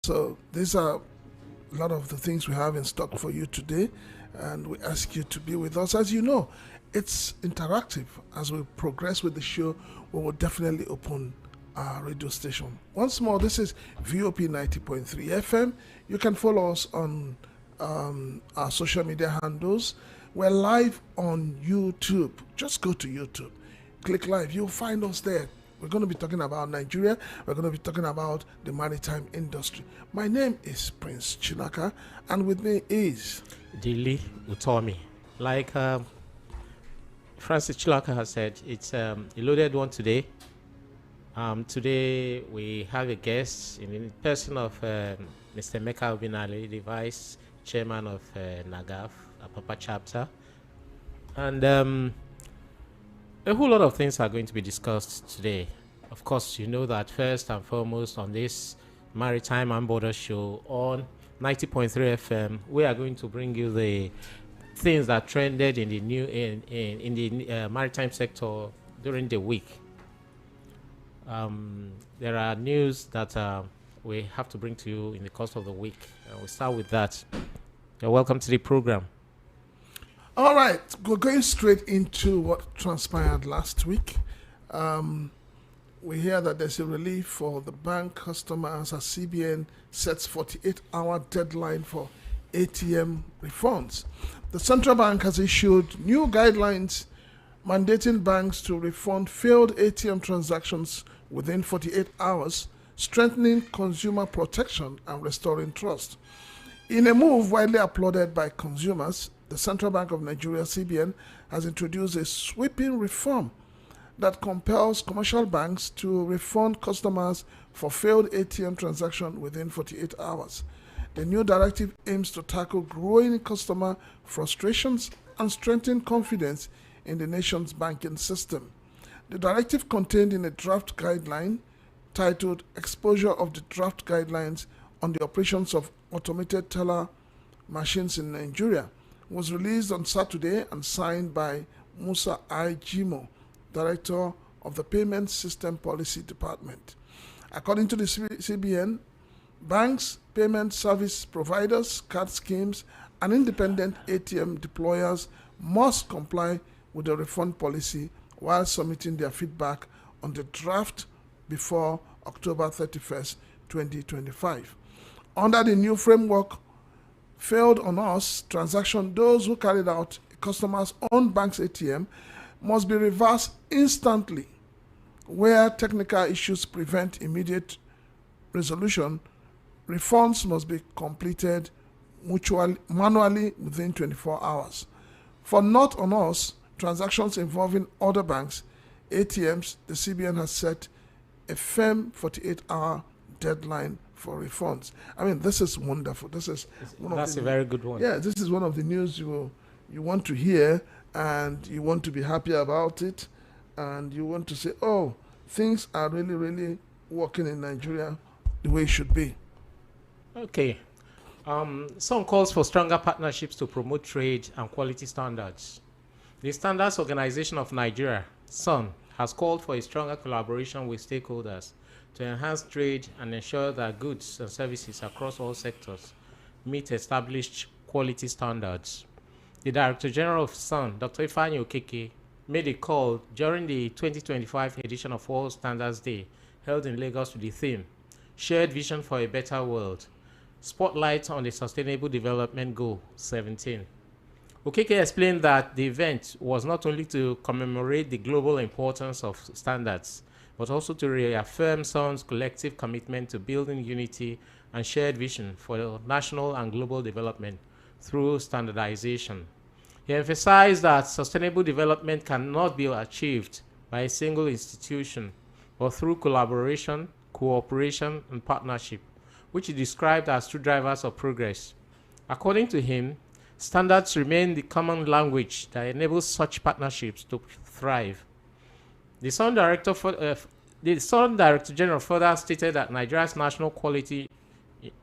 So these are a lot of the things we have in stock for you today, and we ask you to be with us. As you know, it's interactive. As we progress with the show, we will definitely open our radio station. Once more, this is VOP 90.3 FM. You can follow us on our social media handles. We're live on YouTube. Just go to YouTube, click live. You'll find us there. We're going to be talking about Nigeria. We're going to be talking about the maritime industry. My name is Prince Chinaka, and with me is Dili Utomi. Like Francis Chilaka has said, it's a loaded one today. Today we have a guest in the person of Mr. Meka Obinale, the Vice Chairman of NAGAF, Apapa Chapter. And a whole lot of things are going to be discussed today. Of course, you know that first and foremost on this Maritime and Border Show on 90.3 FM, we are going to bring you the things that trended in the new maritime sector during the week. There are news that we have to bring to you in the course of the week. We'll start with that. You're welcome to the program. all right. We're going straight into what transpired last week. We hear that there's a relief for the bank customers as CBN sets 48-hour deadline for ATM refunds. The central bank has issued new guidelines mandating banks to refund failed ATM transactions within 48 hours, strengthening consumer protection and restoring trust. In a move widely applauded by consumers, the Central Bank of Nigeria, CBN, has introduced a sweeping reform that compels commercial banks to refund customers for failed ATM transactions within 48 hours. The new directive aims to tackle growing customer frustrations and strengthen confidence in the nation's banking system. The directive, contained in a draft guideline titled Exposure of the Draft Guidelines on the Operations of Automated Teller Machines in Nigeria, was released on Saturday and signed by Musa I. Jimo, Director of the Payment System Policy Department. According to the CBN, banks, payment service providers, card schemes, and independent ATM deployers must comply with the refund policy while submitting their feedback on the draft before October 31st, 2025. Under the new framework, failed on us transaction, those who carried out a customer's own bank's ATM must be reversed instantly. Where technical issues prevent immediate resolution, refunds must be completed manually within 24 hours. For not on us transactions involving other banks' ATMs, the CBN has set a firm 48-hour deadline for refunds. I mean, this is wonderful. That's a very good one. Yeah, this is one of the news you want to hear, and you want to be happy about it, and you want to say, oh, things are really, really working in Nigeria the way it should be. Okay. Some calls for stronger partnerships to promote trade and quality standards. The Standards Organization of Nigeria, SON, has called for a stronger collaboration with stakeholders to enhance trade and ensure that goods and services across all sectors meet established quality standards. The Director General of SON, Dr. Ifeanyi Okeke, made a call during the 2025 edition of World Standards Day held in Lagos with the theme, Shared Vision for a Better World, Spotlight on the Sustainable Development Goal 17. Okeke explained that the event was not only to commemorate the global importance of standards, but also to reaffirm SON's collective commitment to building unity and shared vision for national and global development through standardization. He emphasized that sustainable development cannot be achieved by a single institution, but through collaboration, cooperation, and partnership, which he described as two drivers of progress. According to him, standards remain the common language that enables such partnerships to thrive. The SON Director General further stated that Nigeria's national quality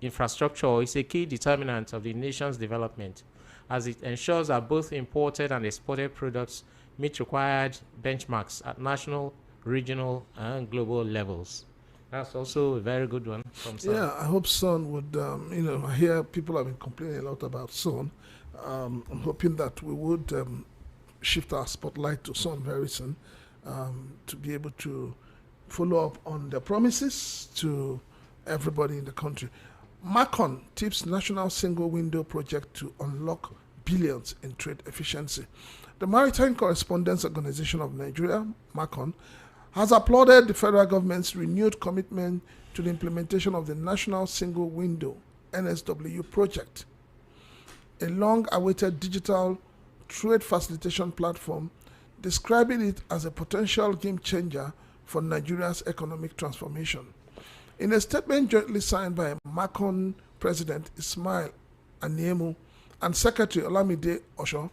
infrastructure is a key determinant of the nation's development, as it ensures that both imported and exported products meet required benchmarks at national, regional, and global levels. That's also a very good one from Sam. Yeah, I hope Sun would, I hear people have been complaining a lot about Sun. I'm hoping that we would shift our spotlight to Sun very soon to be able to follow up on their promises to everybody in the country. Macon tips National Single Window Project to unlock billions in trade efficiency. The Maritime Correspondence Organization of Nigeria, Macon, has applauded the federal government's renewed commitment to the implementation of the National Single Window NSW project, a long-awaited digital trade facilitation platform, describing it as a potential game changer for Nigeria's economic transformation. In a statement jointly signed by Macon President Ismail Aniemu and Secretary Olamide Osho,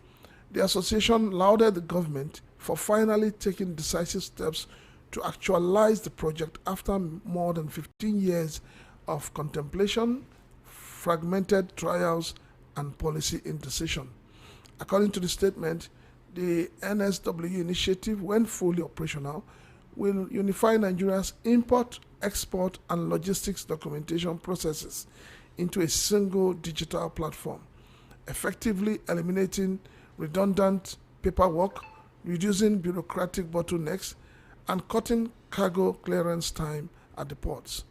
the association lauded the government for finally taking decisive steps to actualize the project after more than 15 years of contemplation, fragmented trials, and policy indecision. According to the statement, the NSW initiative, when fully operational, will unify Nigeria's import, export, and logistics documentation processes into a single digital platform, effectively eliminating redundant paperwork, reducing bureaucratic bottlenecks, and cutting cargo clearance time at the ports.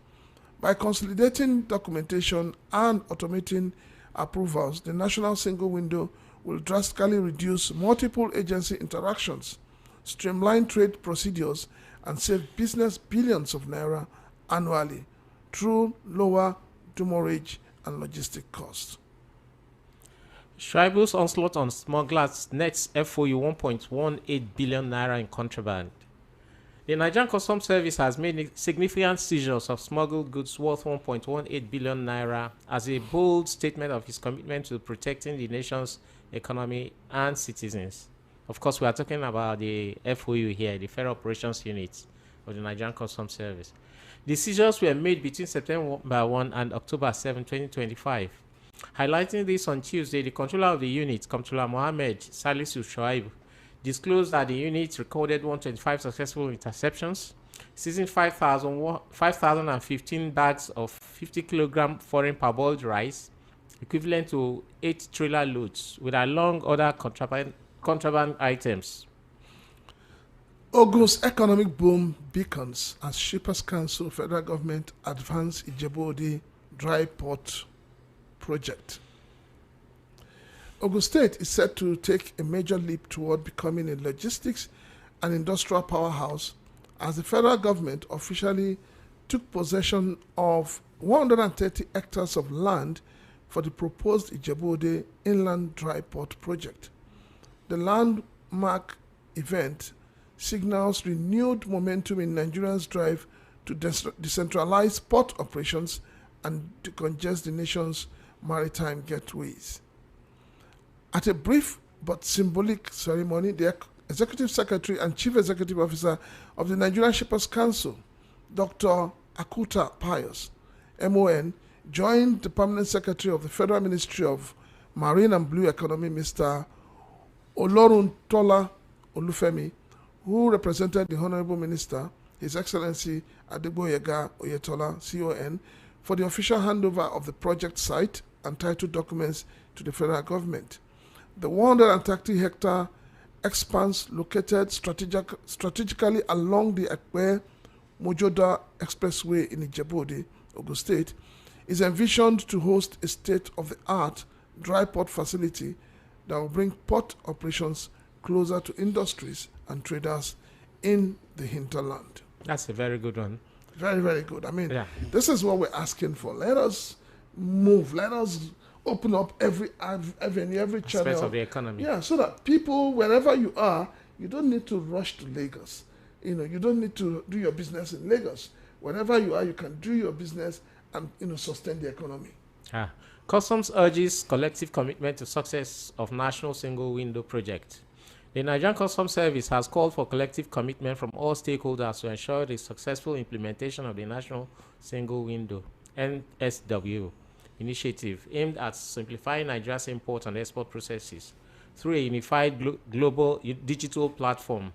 By consolidating documentation and automating approvals, the National Single Window will drastically reduce multiple agency interactions, streamline trade procedures, and save business billions of naira annually through lower demurrage and logistic costs. Schreiber's onslaught on smugglers nets FOU 1.18 billion naira in contraband. The Nigerian Customs Service has made significant seizures of smuggled goods worth 1.18 billion naira as a bold statement of its commitment to protecting the nation's economy and citizens. Of course, we are talking about the FOU here, the Federal Operations Unit of the Nigerian Customs Service. The seizures were made between September 1 and October 7, 2025. Highlighting this on Tuesday, the controller of the unit, Comptroller Mohammed Salisu Shoaib, disclosed that the unit recorded 125 successful interceptions, seizing 5,015 bags of 50 kilogram foreign parboiled rice, equivalent to 8 trailer loads, with along other contraband items. Ogun's economic boom beacons as Shippers Council federal government advance Ijebu-Ode dry port project. Ogun State is set to take a major leap toward becoming a logistics and industrial powerhouse as the federal government officially took possession of 130 hectares of land for the proposed Ijebu-Ode Inland Dry Port project. The landmark event signals renewed momentum in Nigeria's drive to decentralize port operations and decongest the nation's maritime gateways. At a brief but symbolic ceremony, the Executive Secretary and Chief Executive Officer of the Nigerian Shippers Council, Dr. Akuta Pius, MON, joined the Permanent Secretary of the Federal Ministry of Marine and Blue Economy, Mr. Oloruntola Olufemi, who represented the Honorable Minister, His Excellency Adegboyega Oyetola, CON, for the official handover of the project site and title documents to the federal government. The 130-hectare expanse located strategically along the Akpe-Mojoda Expressway in Ijebu-Ode, Ogun State, is envisioned to host a state-of-the-art dry port facility that will bring port operations closer to industries and traders in the hinterland. That's a very good one. Very, very good. I mean, This is what we're asking for. Let us move. Let us open up every avenue, every channel. Aspects of the economy. Yeah, so that people, wherever you are, you don't need to rush to Lagos. You don't need to do your business in Lagos. Wherever you are, you can do your business and, sustain the economy. Customs urges collective commitment to success of National Single Window Project. The Nigerian Customs Service has called for collective commitment from all stakeholders to ensure the successful implementation of the National Single Window (NSW) initiative aimed at simplifying Nigeria's import and export processes through a unified global digital platform.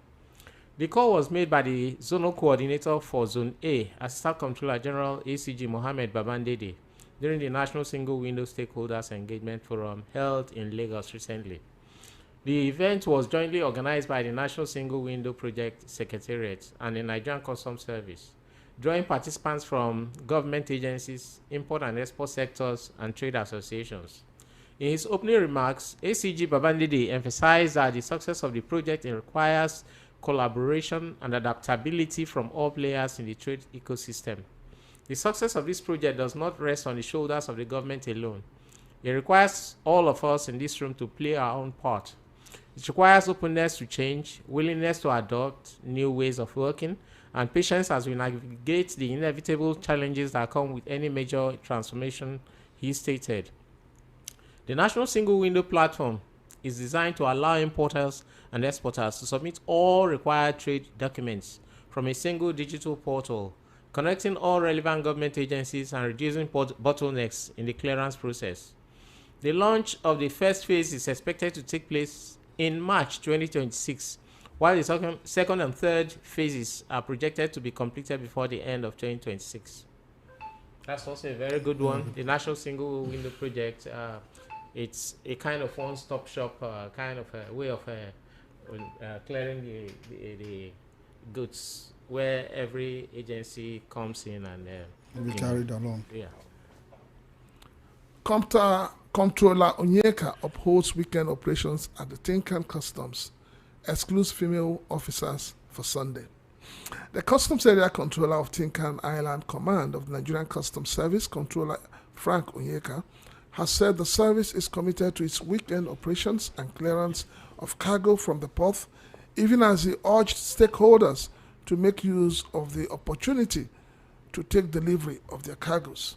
The call was made by the Zonal Coordinator for Zone A, Assistant Comptroller General ACG Mohammed Babandede, during the National Single Window Stakeholders Engagement Forum held in Lagos recently. The event was jointly organized by the National Single Window Project Secretariat and the Nigerian Customs Service, drawing participants from government agencies, import and export sectors, and trade associations. In his opening remarks, ACG Babandede emphasized that the success of the project requires collaboration and adaptability from all players in the trade ecosystem. The success of this project does not rest on the shoulders of the government alone. It requires all of us in this room to play our own part. It requires openness to change, willingness to adopt new ways of working, and patience as we navigate the inevitable challenges that come with any major transformation, he stated. The National Single Window Platform is designed to allow importers and exporters to submit all required trade documents from a single digital portal, connecting all relevant government agencies and reducing bottlenecks in the clearance process. The launch of the first phase is expected to take place in March 2026, while the second and third phases are projected to be completed before the end of 2026. That's also a very good one. The National Single Window Project, it's a kind of one-stop shop, kind of a way of clearing the goods, where every agency comes in and be carried along. Yeah. Comptroller Onyeka upholds weekend operations at the Tinkan Customs, excludes female officers for Sunday. The Customs Area Controller of Tinkan Island Command of the Nigerian Customs Service, Controller Frank Onyeka, has said the service is committed to its weekend operations and clearance of cargo from the port, even as he urged stakeholders to make use of the opportunity to take delivery of their cargoes.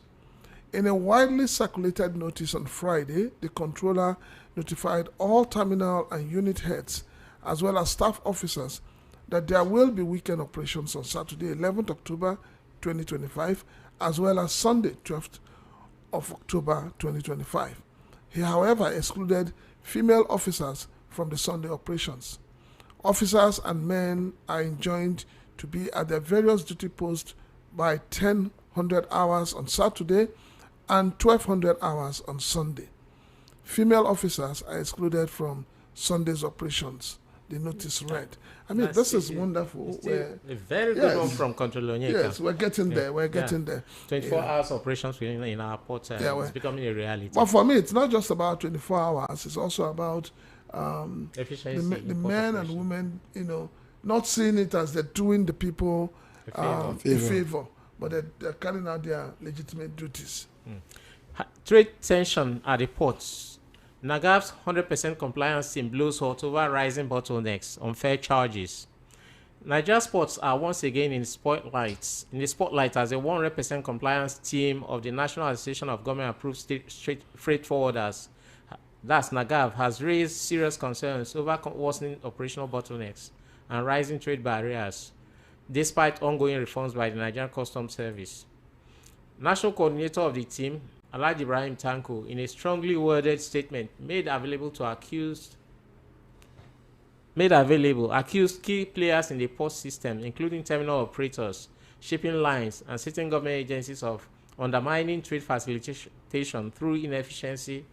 In a widely circulated notice on Friday, the controller notified all terminal and unit heads, as well as staff officers, that there will be weekend operations on Saturday, 11th October 2025, as well as Sunday, 12th of October 2025. He, however, excluded female officers from the Sunday operations. Officers and men are enjoined to be at their various duty posts by 1000 hours on Saturday and 1200 hours on Sunday. Female officers are excluded from Sunday's operations, the notice read. I mean, this is wonderful. A very good one from Controller Onyeka. Yes, we're getting there. We're getting there. 24 hours operations in our port is becoming a reality. But for me, it's not just about 24 hours. It's also about efficiency. The men and women, not seeing it as they're doing the people a favor, but they're carrying out their legitimate duties. Trade tension at the ports. NAGAV's 100% compliance team blows hot over rising bottlenecks, unfair charges. Nigeria's ports are once again in the spotlight as a 100% compliance team of the National Association of Government-Approved Straight Freight Forwarders, that's NAGAV, has raised serious concerns over worsening operational bottlenecks and rising trade barriers, despite ongoing reforms by the Nigerian Customs Service. National coordinator of the team, Alhaji Ibrahim Tanko, in a strongly worded statement accused key players in the port system, including terminal operators, shipping lines, and certain government agencies, of undermining trade facilitation through inefficiency,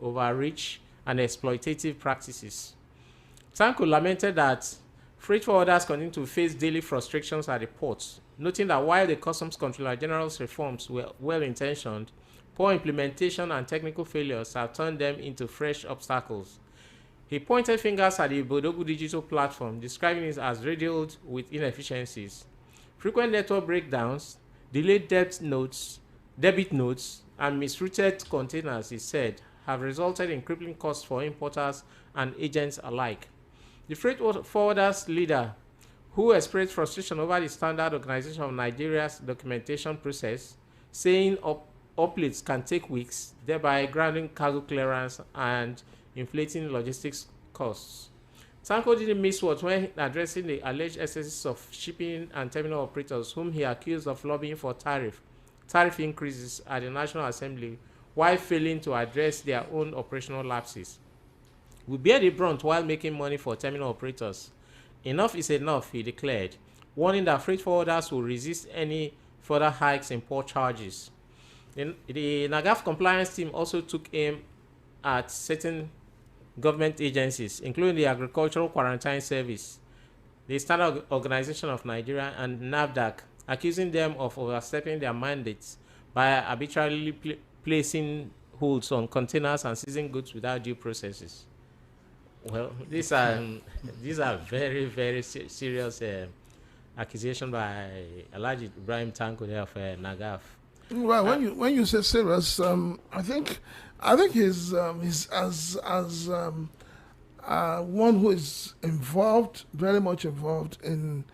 overreach, and exploitative practices. Tanko lamented that freight forwarders continue to face daily frustrations at the ports, noting that while the Customs Controller General's reforms were well-intentioned, poor implementation and technical failures have turned them into fresh obstacles. He pointed fingers at the Bodogu digital platform, describing it as riddled with inefficiencies. Frequent network breakdowns, delayed debit notes, and misrouted containers, he said, have resulted in crippling costs for importers and agents alike. The freight forwarders leader, who expressed frustration over the standard organization of Nigeria's documentation process, saying uplifts can take weeks, thereby grounding cargo clearance and inflating logistics costs. Tanko didn't miss words when addressing the alleged excesses of shipping and terminal operators, whom he accused of lobbying for tariff increases at the National Assembly, while failing to address their own operational lapses. We bear the brunt while making money for terminal operators. Enough is enough, he declared, warning that freight forwarders will resist any further hikes in port charges. The NAGAF compliance team also took aim at certain government agencies, including the Agricultural Quarantine Service, the Standard Organization of Nigeria, and NAFDAC, accusing them of overstepping their mandates by arbitrarily placing holds on containers and seizing goods without due processes. Well, these are very, very serious accusation by Alhaji Ibrahim Tanko there of NAGAF. Well, when you say serious, I think he's as one who is involved, very much involved in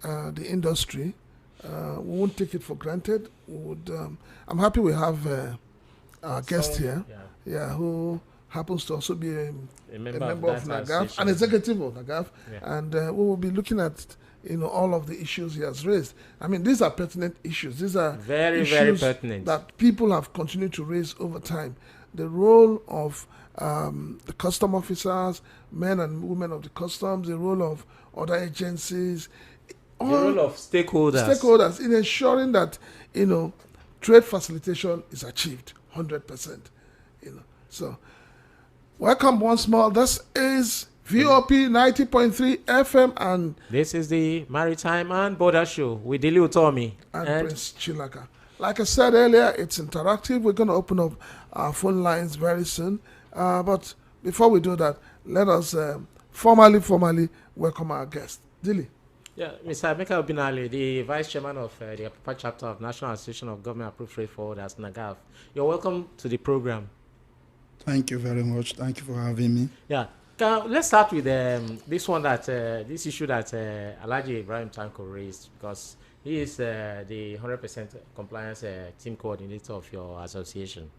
the industry. We won't take it for granted. We would. I'm happy we have our guest here, who happens to also be a member of NAGAF, an executive of NAGAF, and we will be looking at all of the issues he has raised. I mean, these are pertinent issues. These are very, issues very pertinent that people have continued to raise over time. The role of the custom officers, men and women of the customs, the role of other agencies, the role of stakeholders in ensuring that trade facilitation is achieved 100%. So welcome once more. This is VOP 90.3 FM, and this is the Maritime and Border Show with Dili Utomi and Prince Chilaka. Like I said earlier, it's interactive. We're going to open up our phone lines very soon. But before we do that, let us formally welcome our guest. Dili. Yeah, Mr. Emeka Obinale, the Vice Chairman of the Apapa Chapter of National Association of Government Approved Freight Forwarders, NAGAF. You're welcome to the program. Thank you very much. Thank you for having me. Yeah. Let's start with this one this issue that Alhaji Ibrahim Tanko raised, because he is the 100% compliance team coordinator of your association.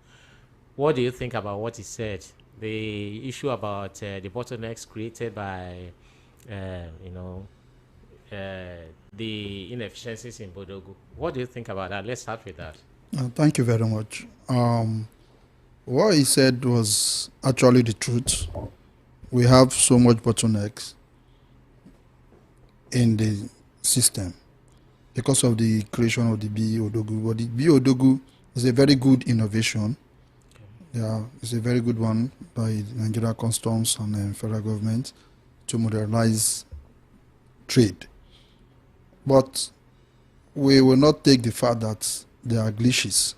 What do you think about what he said? The issue about the bottlenecks created by, the inefficiencies in Bodogu. What do you think about that? Let's start with that. Thank you very much. What he said was actually the truth. We have so much bottlenecks in the system because of the creation of the BODOGU. But the BODOGU is a very good innovation. Okay. Yeah, it's a very good one by Nigeria Customs and federal government to modernize trade. But we will not take the fact that there are glitches.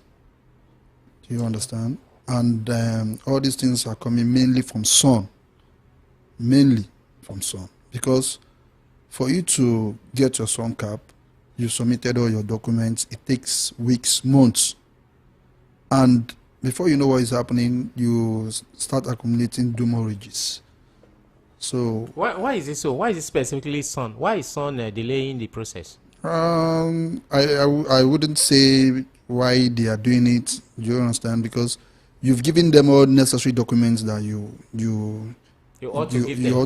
Do you understand? And all these things are coming mainly from sun. Because for you to get your sun cap, you submitted all your documents. It takes weeks, months. And before you know what is happening, you start accumulating demorages. So why is it so? Why is it specifically sun? Why is sun delaying the process? I wouldn't say why they are doing it. Do you understand? Because you've given them all necessary documents that you ought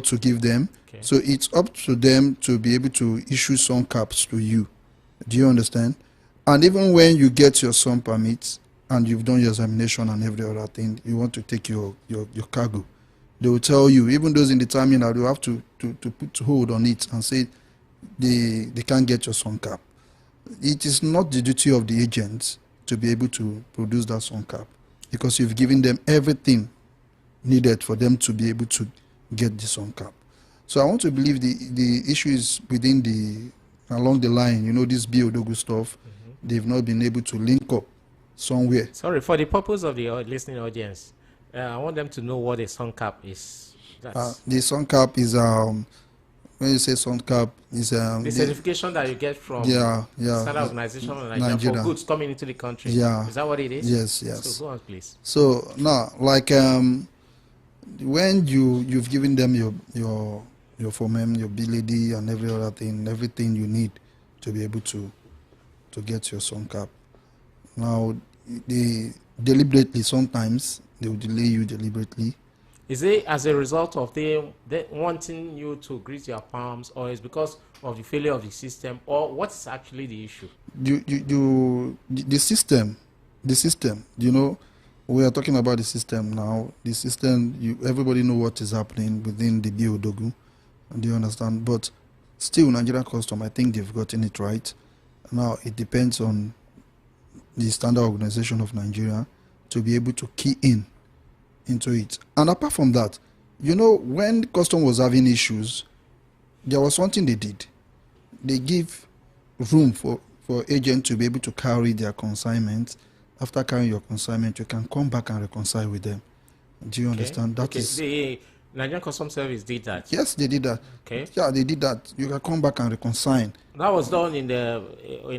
to give them. Okay. So it's up to them to be able to issue sun caps to you. Do you understand? And even when you get your sun permit and you've done your examination and every other thing, you want to take your cargo, they will tell you, even those in the terminal, they have to put hold on it and say they can't get your sun cap. It is not the duty of the agents to be able to produce that sun cap, because you've given them everything needed for them to be able to get the sun cap. So I want to believe the issue is along the line, this BODOGU stuff, they've not been able to link up somewhere. Sorry, for the purpose of the listening audience, I want them to know what a sun cap is. The sun cap is, when you say sun cap, is the certification that you get from Standard Organization of Nigeria for goods coming into the country. Yeah. Is that what it is? Yes. So go on, please. So now, like when you've given them your FOMEM, your BLD, and every other thing, everything you need to be able to get your sun cap. Now, sometimes they will delay you deliberately. Is it as a result of they wanting you to grease your palms, or is because of the failure of the system, or what is actually the issue? The system, we are talking about the system now. The system, everybody know what is happening within the BODOGU. Do you understand? But still, Nigerian custom, I think they've gotten it right. Now it depends on the standard organization of Nigeria to be able to key in into it. And apart from that, you know, when custom was having issues, there was something they did. They give room for agents to be able to carry their consignment. After carrying your consignment, you can come back and reconcile with them. Do you understand? That is the Nigerian Customs Service did that. Yes, they did that. Okay. Yeah, they did that. You can come back and reconcile. That was done in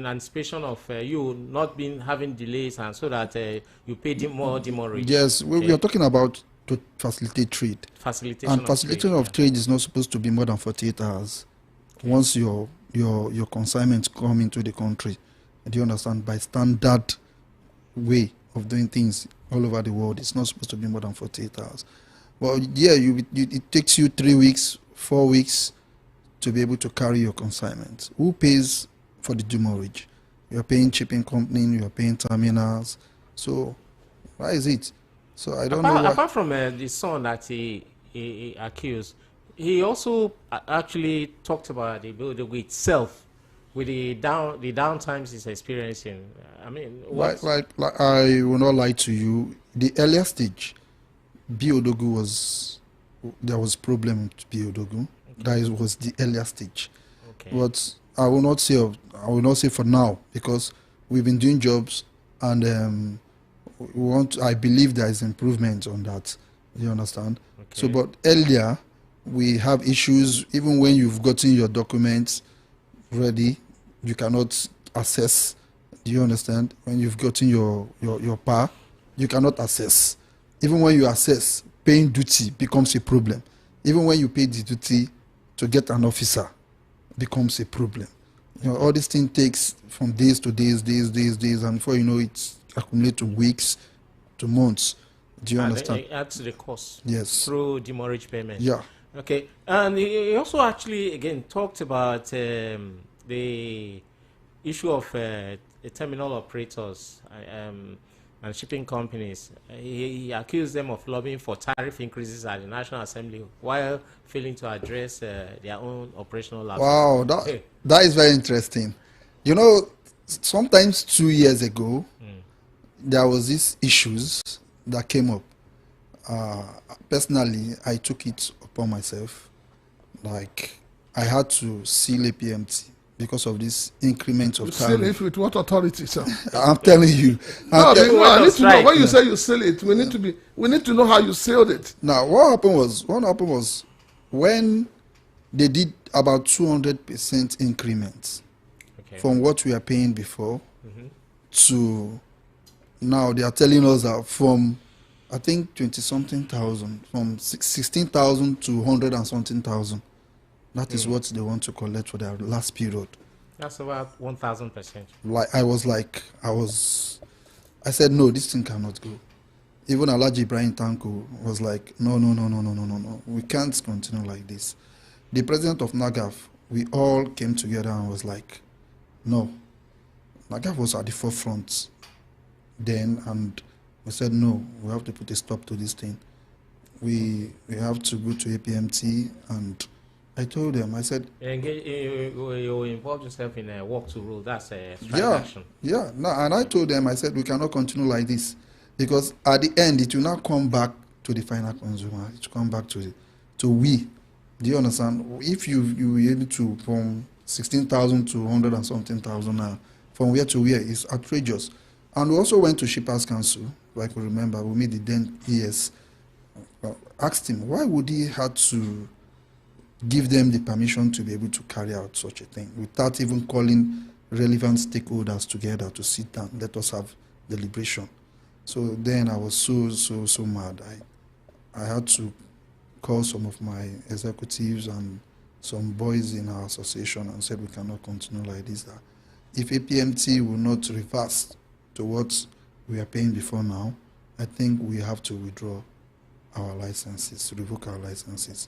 anticipation of you not being having delays, and so that you pay more demurrage. Yes, we are talking about to facilitate trade. Facilitation of trade is not supposed to be more than 48 hours. Okay. Once your consignments come into the country, do you understand? By standard way of doing things all over the world, it's not supposed to be more than 48 hours. Well, yeah, it takes you 3 weeks, 4 weeks to be able to carry your consignment. Who pays for the demurrage? You're paying shipping company, you're paying terminals. So, why is it? So I don't know. Apart from the son that he accused, he also actually talked about the building itself, with the downtimes he's experiencing. I mean, like I will not lie to you. The earlier stage, there was problem with Biodogu. Okay. That was the earlier stage. Okay. But I will not say for now, because we've been doing jobs, and I believe there is improvement on that. You understand? Okay. So, but earlier we have issues. Even when you've gotten your documents ready, you cannot access. Do you understand? When you've gotten your PA, you cannot access. Even when you access, paying duty becomes a problem. Even when you pay the duty to get an officer, becomes a problem. You know, all this thing takes from days to days, and before you know it accumulates to weeks, to months. Do you understand? It adds to the cost. Yes. Through demurrage payment. Yeah. Okay. And he also actually again talked about the issue of terminal operators and shipping companies. He accused them of lobbying for tariff increases at the National Assembly while failing to address their own operational lapses. Wow, that is very interesting. You know, sometimes 2 years ago, there was these issues that came up. Personally, I took it upon myself. Like, I had to seal APMT because of this increment of tariff. Seal it with what authority, sir? I'm telling you. I need to know. When you say you seal it, we need to know how you sealed it. Now, what happened was when they did about 200% increments from what we are paying before to now, they are telling us that from, I think, 20-something thousand, from 16,000 to 100 and something thousand. That is what they want to collect for their last period. That's about 1,000%. I said, no, this thing cannot go. Even Alhaji Ibrahim Tanko was like, no, we can't continue like this. The president of NAGAF, we all came together and was like, no. NAGAF was at the forefront then, and we said, no, we have to put a stop to this thing. We have to go to APMT, and I told them, I said... You involved yourself in a walk to rule, that's a strike action. Yeah, no, and I told them, I said, we cannot continue like this, because at the end, it will not come back to the final consumer, it will come back to we. Do you understand? If you were able to, from 16,000 to 100 and something thousand now, from where to where, is outrageous. And we also went to Shippers Council, like we remember, we made the then ES, asked him, why would he have to give them the permission to be able to carry out such a thing without even calling relevant stakeholders together to sit down, let us have deliberation. So then I was so mad. I had to call some of my executives and some boys in our association and said we cannot continue like this. If APMT will not reverse to what we are paying before now, I think we have to withdraw our licenses, revoke our licenses,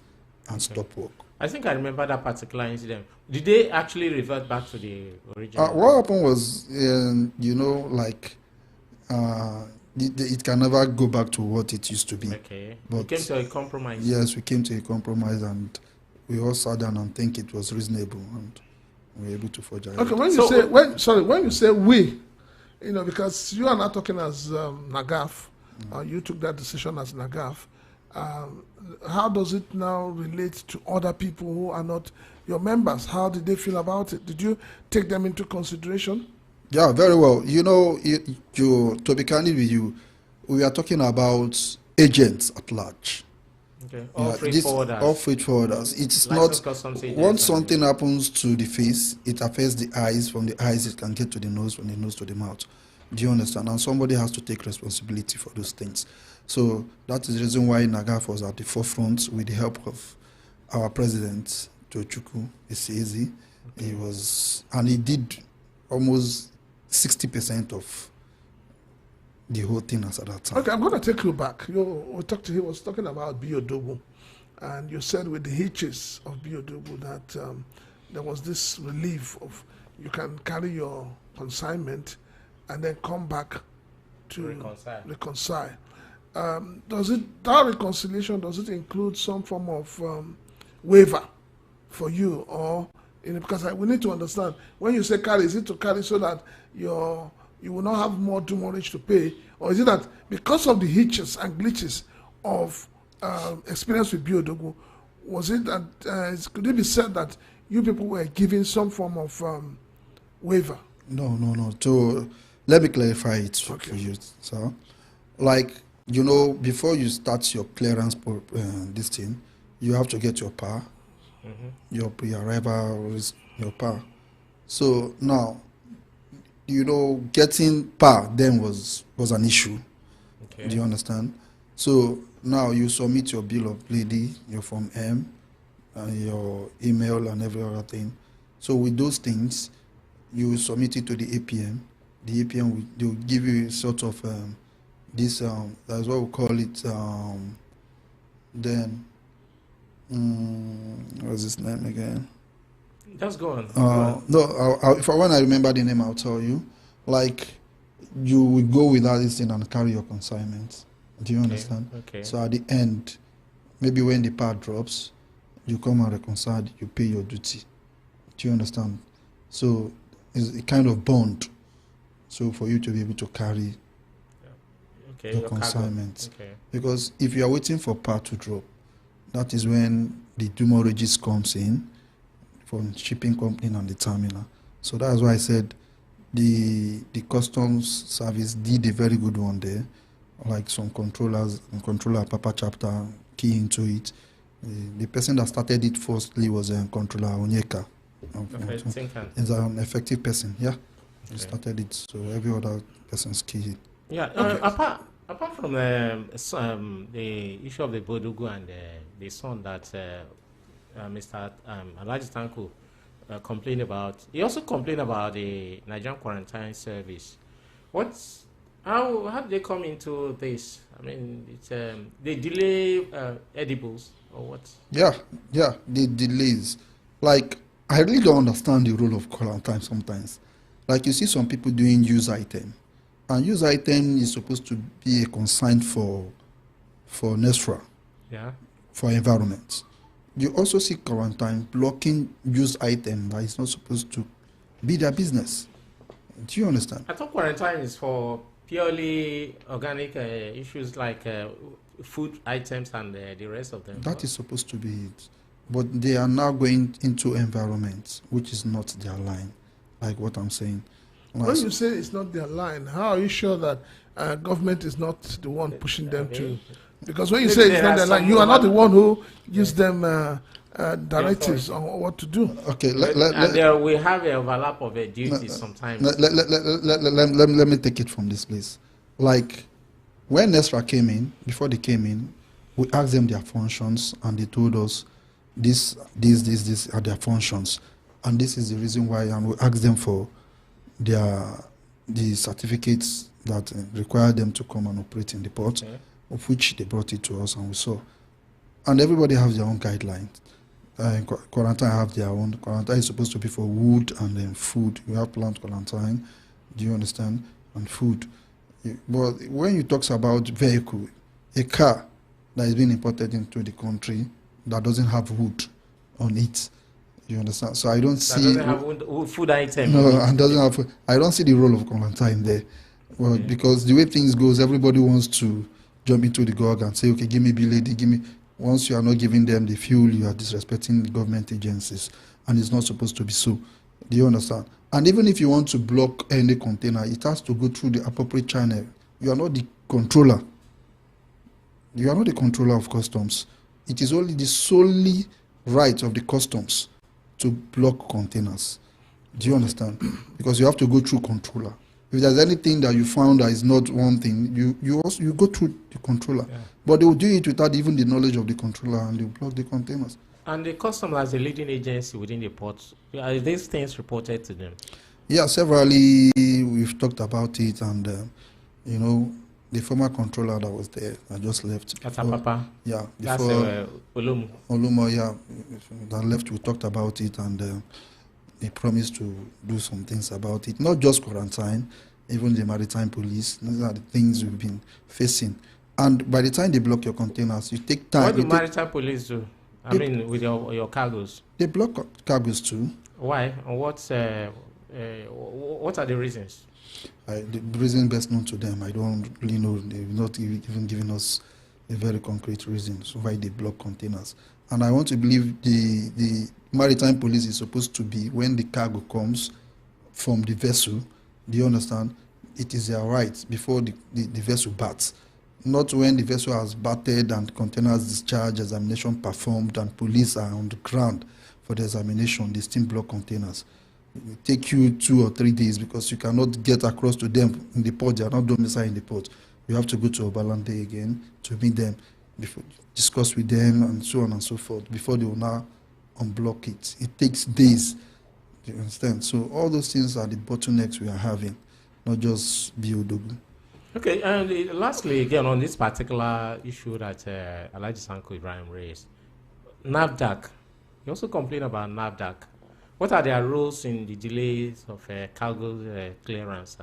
and stop work. I think I remember that particular incident. Did they actually revert back to the original? What happened was, it can never go back to what it used to be. Okay. But we came to a compromise. Yes, we came to a compromise, and we all sat down and think it was reasonable, and we were able to forge ahead. Okay, when you say we, because you are not talking as NAGAF, you took that decision as NAGAF. How does it now relate to other people who are not your members? How did they feel about it? Did you take them into consideration? Yeah, very well. To be candid with you, we are talking about agents at large. Okay. All freight forwarders. All freight forwarders. It's not, once something happens to the face, it affects the eyes. From the eyes, it can get to the nose, from the nose to the mouth. Do you understand? And somebody has to take responsibility for those things. So that is the reason why NAGAF was at the forefront with the help of our president, Tochukwu Esiezi. Okay. He did almost 60% of the whole thing as at that time. Okay, I'm going to take you back. He was talking about Biodogu, and you said with the hitches of Biodogu that there was this relief of you can carry your consignment and then come back to reconcile. That reconciliation, does it include some form of waiver for you, or because we need to understand when you say carry, is it to carry so that you will not have more demurrage to pay, or is it that because of the hitches and glitches of experience with Biodogu, was it that could it be said that you people were giving some form of waiver? No. So let me clarify it for you, sir. Before you start your clearance this thing, you have to get your PAR, your pre-arrival, your PAR. So now, getting PAR then was an issue. Okay. Do you understand? So now you submit your bill of lading, your Form M, your email and every other thing. So with those things, you submit it to the APM. The APM will give you sort of that's what we call it. What's his name again? Just go on. No, when I remember the name, I'll tell you. You will go without this thing and carry your consignment. Do you understand? Okay. So at the end, maybe when the part drops, you come and reconcile, you pay your duty. Do you understand? So it's a kind of bond. So for you to be able to carry your consignment. Okay. Because if you are waiting for part to drop, that is when the demurrages comes in from shipping company and the terminal. So that's why I said the customs service did a very good one there. Like some controller Papa chapter key into it. The person that started it firstly was controller Onyeka. He's an effective person, yeah. Okay. He started it, so every other person's key. Yeah. Okay. Apart from the issue of the Bodugu and the son that Mr. Alhaji Tanko complained about, he also complained about the Nigerian quarantine service. How do they come into this? I mean, it's they delay edibles or what? Yeah, the delays. I really don't understand the role of quarantine sometimes. You see some people doing use item. And use item is supposed to be a consign for NESFRA, for environment. You also see quarantine blocking use item that is not supposed to be their business. Do you understand? I thought quarantine is for purely organic issues like food items and the rest of them. That is supposed to be it. But they are now going into environment, which is not their line, like what I'm saying. When you say it's not their line, how are you sure that government is not the one pushing them to? Because when you say it's not their line, you are not the one who gives them directives on what to do. Okay, we have an overlap of duties sometimes. Let me take it from this place. When NESFRA came in, before they came in, we asked them their functions, and they told us these are their functions, and this is the reason why. And we asked them for the certificates that require them to come and operate in the port, of which they brought it to us and we saw. And everybody has their own guidelines. Quarantine have their own. Quarantine is supposed to be for wood and then food. You have plant quarantine, do you understand? And food. But when you talk about vehicle, a car that is being imported into the country that doesn't have wood, on it. You understand? So I don't see... That doesn't have food item. No, and doesn't have food. I don't see the role of quarantine there. Well, because the way things goes, everybody wants to jump into the gog and say, okay, give me bill lady, give me... Once you are not giving them the fuel, you are disrespecting the government agencies. And it's not supposed to be so. Do you understand? And even if you want to block any container, it has to go through the appropriate channel. You are not the controller. You are not the controller of customs. It is only the solely right of the customs to block containers. Do you understand? Because you have to go through controller. If there's anything that you found that is not one thing, you go through the controller. Yeah. But they will do it without even the knowledge of the controller, and they will block the containers. And the customs as a leading agency within the port, are these things reported to them? Yeah, severally we've talked about it, and you know, the former controller that was there, I just left. Papa. Yeah, before. That's Olumo. Olumo, yeah, that left. We talked about it, and they promised to do some things about it. Not just quarantine, even the maritime police. These are the things we've been facing. And by the time they block your containers, you take time. What do maritime police do? I mean, with your cargoes. They block cargoes too. Why? And what are the reasons? The reason best known to them, I don't really know. They've not even given us a very concrete reason why they block containers. And I want to believe the maritime police is supposed to be, when the cargo comes from the vessel, do you understand? It is their right before the vessel bats. Not when the vessel has battered and containers discharged, examination performed, and police are on the ground for the examination. They still block containers. It will take you 2 or 3 days because you cannot get across to them in the port. They are not domiciled in the port. You have to go to Obalande again to meet them, before discuss with them, and so on and so forth, before they will now unblock it. It takes days. Do you understand? So all those things are the bottlenecks we are having, not just BOW. Okay, and lastly, again, on this particular issue that Alhaji Sanko Ibrahim raised, NAFDAC, you also complain about NAFDAC. What are their roles in the delays of cargo clearance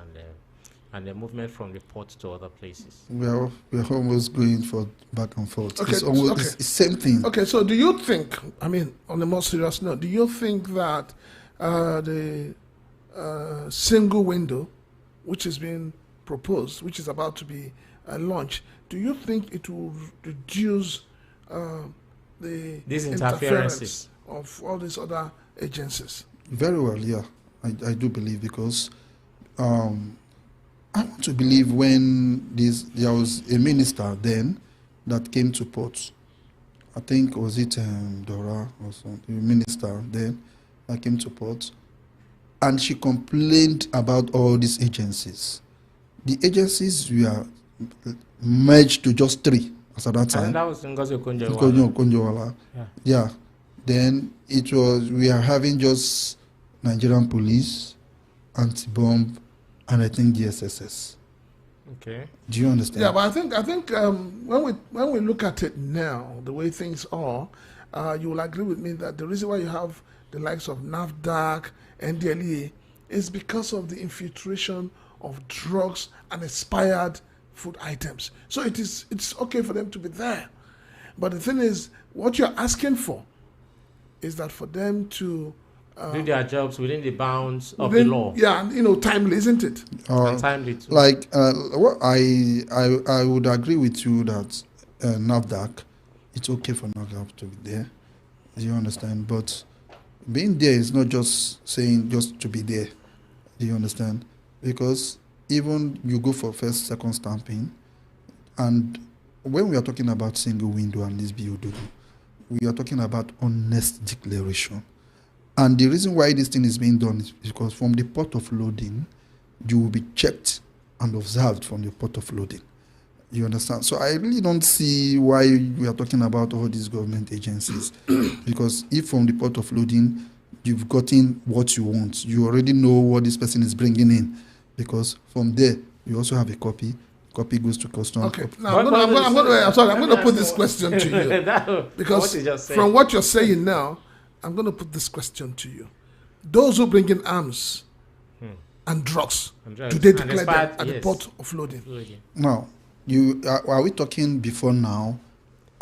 and the movement from the port to other places? We're almost going for back and forth. Okay, it's almost the same thing. Okay, so do you think, I mean, on a more serious note, do you think that the single window, which is being proposed, which is about to be launched, do you think it will reduce these interferences of all these other agencies? Very well, yeah. I do believe, because I want to believe when there was a minister then that came to port. I think, was it Dora or something, the minister then that came to port, and she complained about all these agencies. The agencies were merged to just 3 as at that time. And that was Ngozi Okonjo-Iweala. Yeah. Then we are having just Nigerian police, anti-bomb, and I think the SSS. Okay. Do you understand? Yeah, but I think when we look at it now, the way things are, you will agree with me that the reason why you have the likes of NAFDAC, NDLEA, is because of the infiltration of drugs and expired food items. So it's okay for them to be there. But the thing is, what you're asking for is that for them to do their jobs within the bounds of the law. Yeah, and timely, isn't it? Timely too. Like, what I would agree with you that NAFDAC, it's okay for NAFDAC to be there. Do you understand? But being there is not just saying just to be there. Do you understand? Because even you go for first, second stamping, and when we are talking about single window and this BOW, we are talking about honest declaration. And the reason why this thing is being done is because from the port of loading, you will be checked and observed from the port of loading. You understand? So I really don't see why we are talking about all these government agencies. Because if from the port of loading, you've gotten what you want, you already know what this person is bringing in. Because from there, you also have a copy. Copy goes to customs. Okay. Now, I'm going to put this question to you. Because from what you're saying now, I'm going to put this question to you. Those who bring in arms and drugs, do they declare them at the port of loading? Now, are we talking before now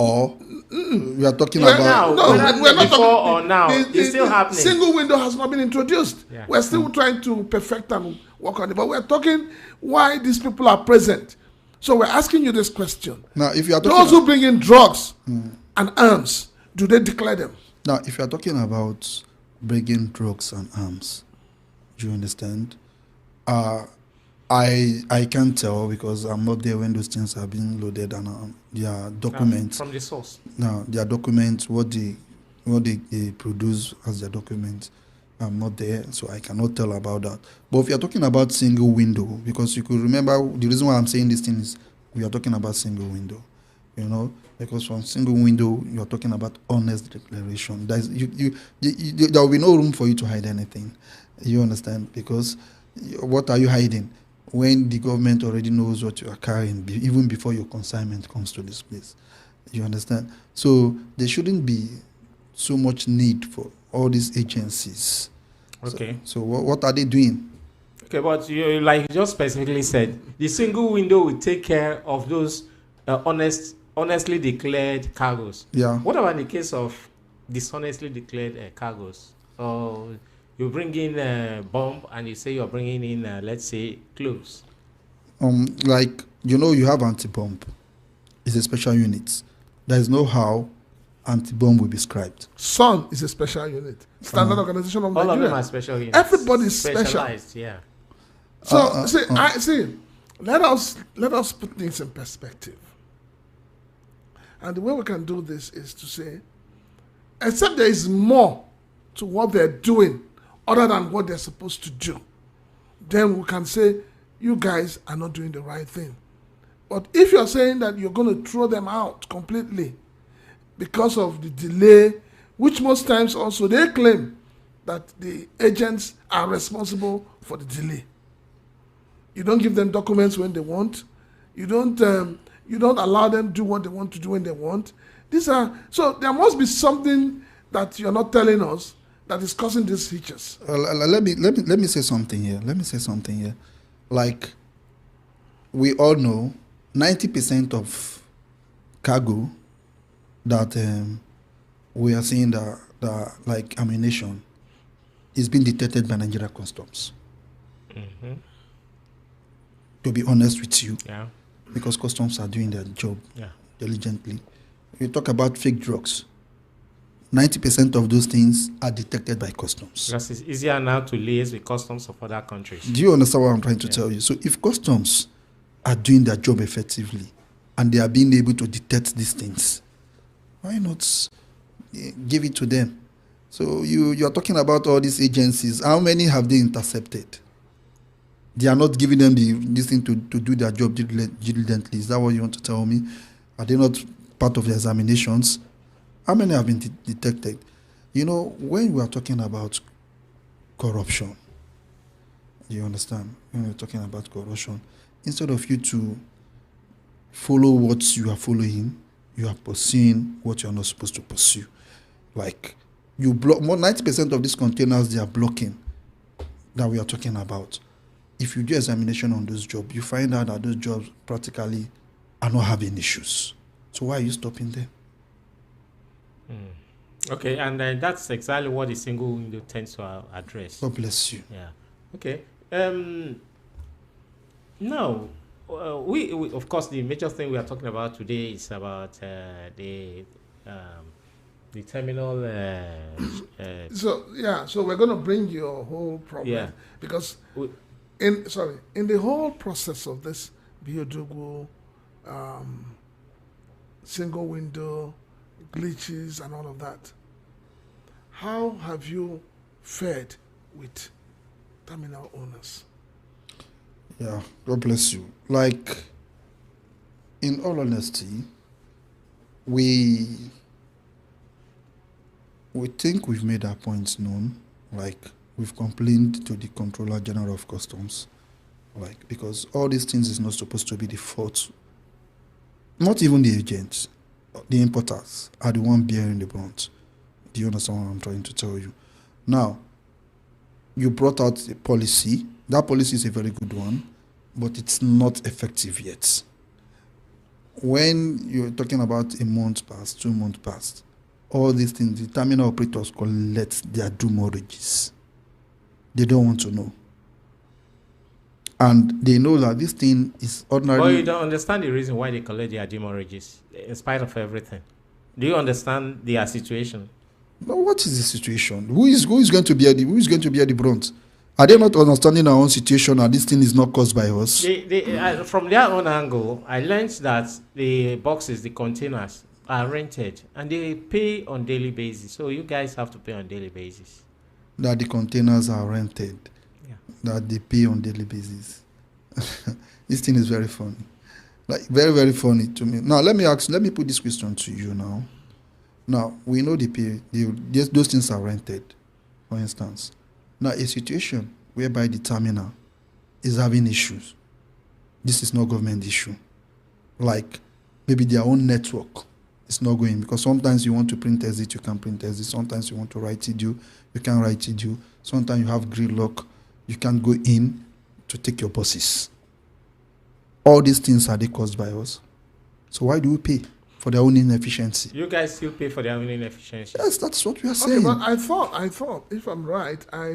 or we are talking about we're not before talking, or now. It's still happening. Single window has not been introduced. Yeah. We're still trying to perfect and work on it. But we're talking why these people are present. So we're asking you this question. Now, if you are those who bring in drugs and arms, do they declare them? Now, if you are talking about bringing drugs and arms, do you understand? I can't tell because I'm not there when those things are being loaded and their documents from the source. Now their documents, what they produce as their documents, I'm not there, so I cannot tell about that. But if you're talking about single window, because you could remember the reason why I'm saying this thing is we are talking about single window, because from single window you're talking about honest declaration. There will be no room for you to hide anything. You understand? Because what are you hiding when the government already knows what you are carrying, even before your consignment comes to this place? You understand? So there shouldn't be so much need for all these agencies. Okay. So what are they doing? Okay, but you like you just specifically said, the single window will take care of those honestly declared cargoes. Yeah. What about in the case of dishonestly declared cargoes? You bring in a bomb and you say you're bringing in, let's say, clothes. Like, you have anti-bomb. It's a special unit. There is no how anti-bomb will be scribed. SUN is a special unit. Standard Organization of Nigeria. All of them are special units. Everybody is specialized, yeah. So, let us put things in perspective. And the way we can do this is to say, except there is more to what they're doing other than what they're supposed to do, then we can say, you guys are not doing the right thing. But if you're saying that you're going to throw them out completely because of the delay, which most times also they claim that the agents are responsible for the delay. You don't give them documents when they want. You don't allow them to do what they want to do when they want. So there must be something that you're not telling us that is causing these hitches. Let me say something here. Like, we all know 90% of cargo that we are seeing that like ammunition is being detected by Nigeria Customs. Mm-hmm. To be honest with you, yeah, because customs are doing their job diligently. You talk about fake drugs. 90% of those things are detected by customs. Because it's easier now to liaise with customs of other countries. Do you understand what I'm trying to tell you? So if customs are doing their job effectively and they are being able to detect these things, why not give it to them? So you are talking about all these agencies. How many have they intercepted? They are not giving them this thing to do their job diligently. Is that what you want to tell me? Are they not part of the examinations? How many have been detected? When we are talking about corruption, you understand? When we're talking about corruption, instead of you to follow what you are following, you are pursuing what you are not supposed to pursue. Like, you block more 90% of these containers they are blocking that we are talking about. If you do examination on those jobs, you find out that those jobs practically are not having issues. So why are you stopping them? Okay, and that's exactly what the single window tends to address. God bless you. Yeah. Okay. Now, we of course the major thing we are talking about today is about the terminal. So we're going to bring your whole problem because in the whole process of this Biodugu single window glitches and all of that, how have you fared with terminal owners? Yeah, God bless you. Like, in all honesty, we think we've made our points known. Like, we've complained to the Controller General of Customs. Like, because all these things is not supposed to be the fault. Not even the agents. The importers are the one bearing the brunt. Do you understand what I'm trying to tell you? Now, you brought out a policy. That policy is a very good one, but it's not effective yet. when you're talking about a month past, 2 months past, all these things, the terminal operators collect their demurrages. They don't want to know. And they know that this thing is ordinary. But you don't understand the reason why they collect their demurrages, in spite of everything. Do you understand their situation? But what is the situation? Who is going to bear the brunt? Are they not understanding our own situation and this thing is not caused by us? From their own angle, I learned that the boxes, the containers, are rented and they pay on daily basis. So you guys have to pay on daily basis. That the containers are rented. Yeah. That they pay on daily basis. This thing is very funny. Like very, very funny to me. Now let me put this question to you now. Now we know those things are rented, for instance. Now, a situation whereby the terminal is having issues, this is not government issue. Like maybe their own network is not going, because sometimes you want to print exit, you can print exit. Sometimes you want to write it due, you can write it due. Sometimes you have gridlock, you can't go in to take your buses. All these things are they caused by us. So why do we pay for their own inefficiency? You guys still pay for their own inefficiency? Yes, that's what we are saying. But I thought, if I'm right, I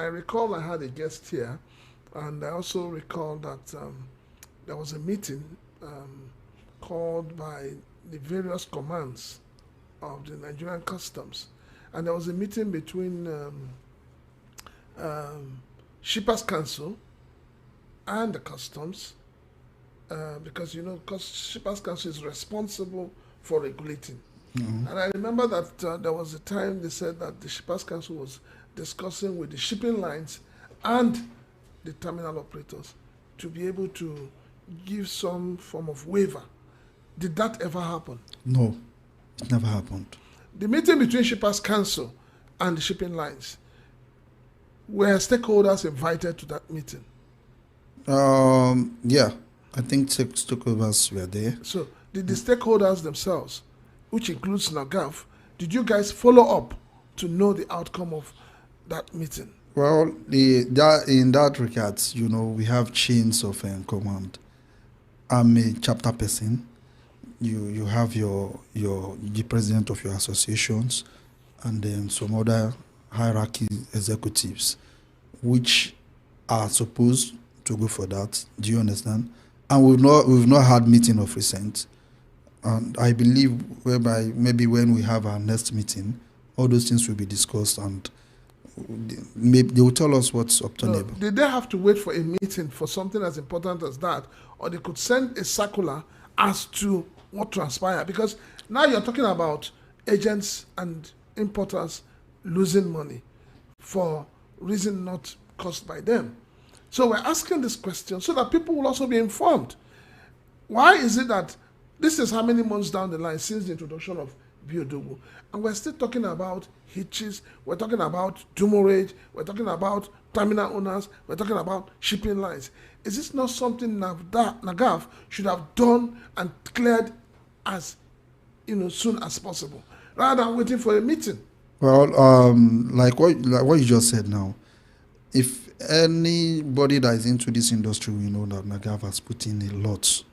recall I had a guest here, and I also recall that there was a meeting called by the various commands of the Nigerian Customs, and there was a meeting between Shippers Council and the Customs, because Shippers Council is responsible for regulating. Mm-hmm. And I remember that there was a time they said that the Shippers Council was discussing with the shipping lines and the terminal operators to be able to give some form of waiver. Did that ever happen? No, it never happened. The meeting between Shippers Council and the shipping lines, were stakeholders invited to that meeting? Yeah, I think stakeholders were there. So did the stakeholders themselves, which includes NAGAF, did you guys follow up to know the outcome of that meeting? Well, in that regard, we have chains of command. I'm a chapter person. You have the president of your associations, and then some other hierarchy executives, which are supposed to go for that. Do you understand? And we've not had meeting of recent. And I believe whereby maybe when we have our next meeting, all those things will be discussed, and maybe they will tell us what's obtainable. Did they have to wait for a meeting for something as important as that, or they could send a circular as to what transpired? Because now you're talking about agents and importers losing money for reason not caused by them. So we're asking this question so that people will also be informed. Why is it that this is how many months down the line since the introduction of Biodogo, and we're still talking about hitches, we're talking about demurrage, we're talking about terminal owners, we're talking about shipping lines? Is this not something NAGAF should have done and cleared as soon as possible, rather than waiting for a meeting? Well, like what you just said now, if anybody that is into this industry, we know that NAGAF has put in a lot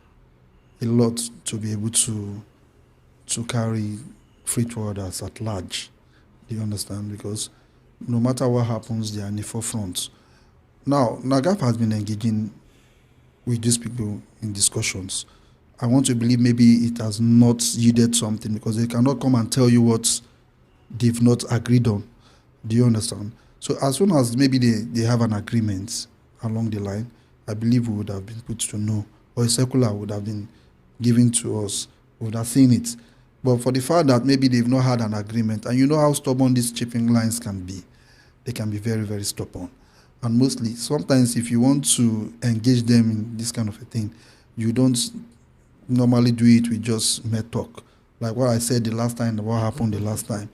to be able to carry freight forwarders at large. Do you understand? Because no matter what happens, they are in the forefront. Now, NAGAF has been engaging with these people in discussions. I want to believe maybe it has not yielded something, because they cannot come and tell you what they've not agreed on. Do you understand? So as soon as maybe they have an agreement along the line, I believe we would have been put to know, or a circular would have been given to us, we would have seen it. But for the fact that maybe they've not had an agreement, and you know how stubborn these shipping lines can be, they can be very, very stubborn. And mostly, sometimes if you want to engage them in this kind of a thing, you don't normally do it with just mere talk. Like what I said the last time, what happened the last time.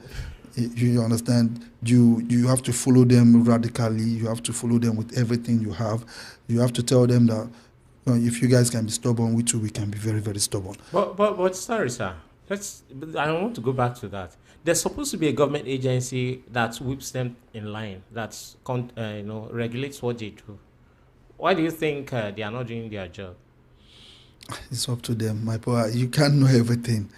You understand? You have to follow them radically. You have to follow them with everything you have. You have to tell them that if you guys can be stubborn, we too, we can be very, very stubborn. But sorry, sir. I want to go back to that. There's supposed to be a government agency that whips them in line, that regulates what they do. Why do you think they are not doing their job? It's up to them, my boy. You can't know everything.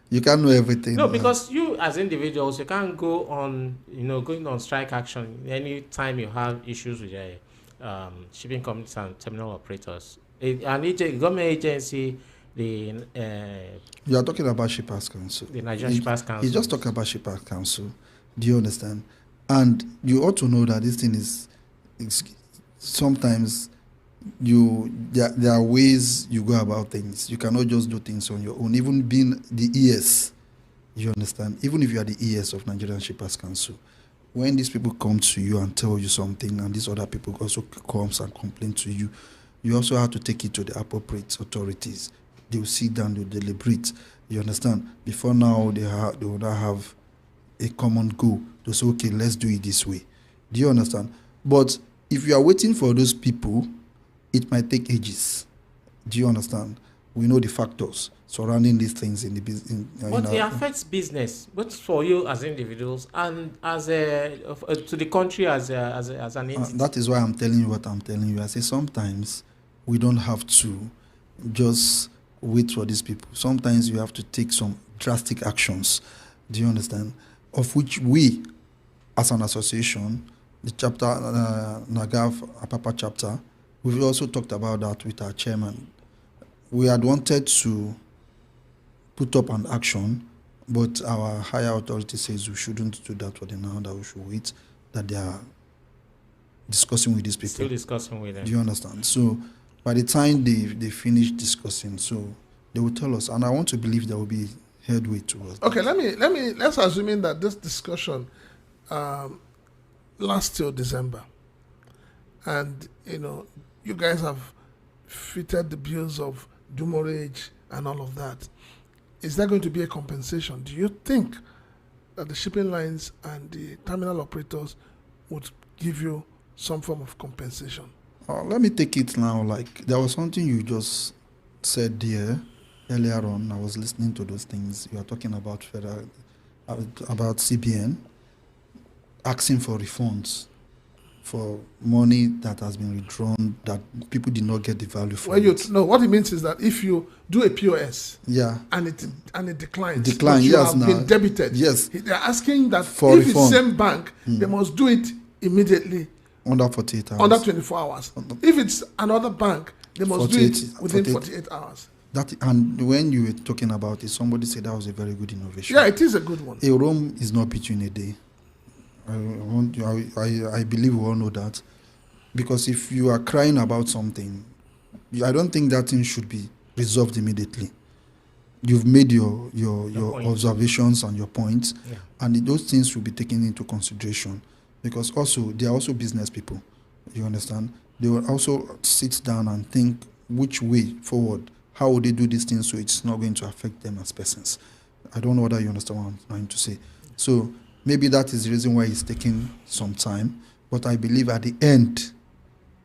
You can't know everything. No, because you as individuals, you can't go on, going on strike action anytime you have issues with your shipping companies and terminal operators. Government agency, you are talking about Shippers Council. The Nigerian Shippers Council. You just talk about Shippers Council. Do you understand? And you ought to know that this thing is sometimes there are ways you go about things. You cannot just do things on your own. Even being the ES, you understand? Even if you are the ES of Nigerian Shippers Council, when these people come to you and tell you something, and these other people also comes and complain to you, you also have to take it to the appropriate authorities. They will sit down, they will deliberate. You understand? Before now, they will not have a common goal. They say, okay, let's do it this way. Do you understand? But if you are waiting for those people, it might take ages. Do you understand? We know the factors surrounding these things in the business. But it affects business, both for you as individuals and as to the country as an entity. That is why I'm telling you what I'm telling you. I say sometimes we don't have to just wait for these people. Sometimes you have to take some drastic actions. Do you understand? Of which we, as an association, the chapter, Nagav Apapa chapter, we've also talked about that with our chairman. We had wanted to put up an action, but our higher authority says we shouldn't do that for the now, that we should wait, that they are discussing with these people. Still discussing with them. Do you understand? So by the time they finish discussing, so they will tell us, and I want to believe there will be headway towards Okay, let's assuming that this discussion lasts till December, and you guys have fitted the bills of demurrage and all of that. Is there going to be a compensation? Do you think that the shipping lines and the terminal operators would give you some form of compensation? Let me take it now. Like, there was something you just said there earlier on. I was listening to those things. You are talking about about CBN asking for refunds for money that has been withdrawn, that people did not get the value for. No, what it means is that if you do a POS, and it declines, you have been debited. Yes, they're asking that for if refund. It's same bank, they must do it immediately. Under 48 hours. Under 24 hours. If it's another bank, they must do it within 48 hours. And when you were talking about it, somebody said that was a very good innovation. Yeah, it is a good one. A roam is not between a day. I believe we all know that. Because if you are crying about something, I don't think that thing should be resolved immediately. You've made your observations and your points, and those things should be taken into consideration. Because also, they are also business people. You understand? They will also sit down and think which way forward. How would they do these things so it's not going to affect them as persons? I don't know whether you understand what I'm trying to say. So maybe that is the reason why it's taking some time. But I believe at the end,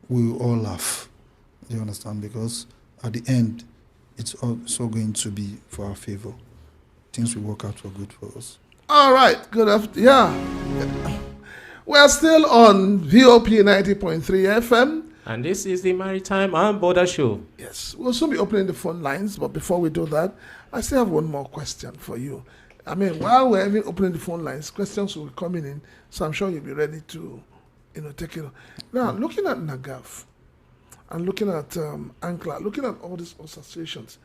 we will all laugh. You understand? Because at the end, it's also going to be for our favor. Things will work out for good for us. All right. Good afternoon. Yeah. We're still on VOP 90.3 FM. And this is the Maritime and Border Show. Yes. We'll soon be opening the phone lines, but before we do that, I still have one more question for you. I mean, while we're even opening the phone lines, questions will be coming in, so I'm sure you'll be ready to, take it. Now, looking at Nagav and looking at Ankla, looking at all these associations,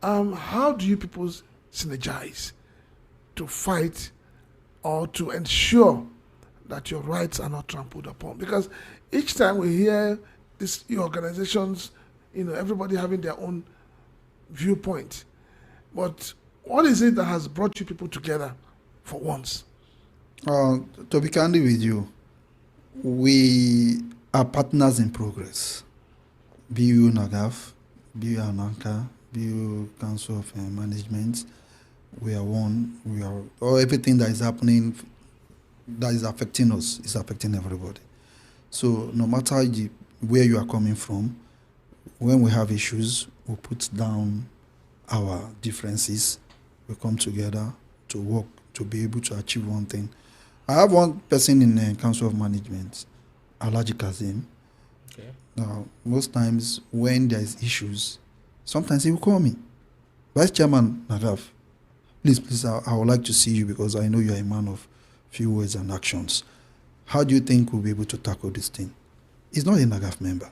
how do you people synergize to fight or to ensure that your rights are not trampled upon? Because each time we hear these organizations, everybody having their own viewpoint. But what is it that has brought you people together for once? To be candid with you, we are partners in progress. BU Nagav, BU Ananka, BU Council of Management, we are one. We are everything that is happening that is affecting us is affecting everybody. So no matter where you are coming from, when we have issues, we put down our differences, we come together to work to be able to achieve one thing. I have one person in the Council of Management, Alhaji Kazim. Okay. Now, most times when there is issues, Sometimes he will call me, Vice Chairman Nagaf, please, I would like to see you because I know you are a man of few words and actions. How do you think we'll be able to tackle this thing? He's not a Nagaf member.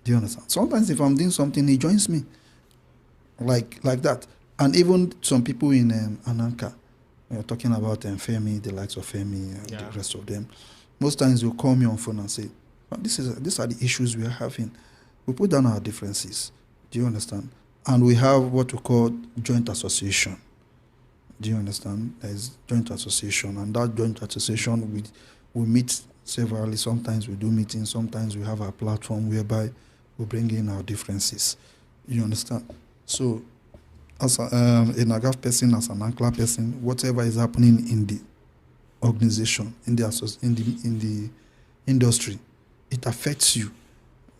Do you understand? Sometimes if I'm doing something, he joins me. Like that. And even some people in Ananka, we are talking about Femi, the likes of Femi, and the rest of them. Most times they'll call me on phone and say, these are the issues we are having. We put down our differences. Do you understand? And we have what we call joint association. Do you understand? There is joint association, and that joint association, we meet severally. Sometimes we do meetings, sometimes we have a platform whereby we bring in our differences. You understand? So, as a Nagaf person, as an Ankla person, whatever is happening in the organization, in the industry, it affects you.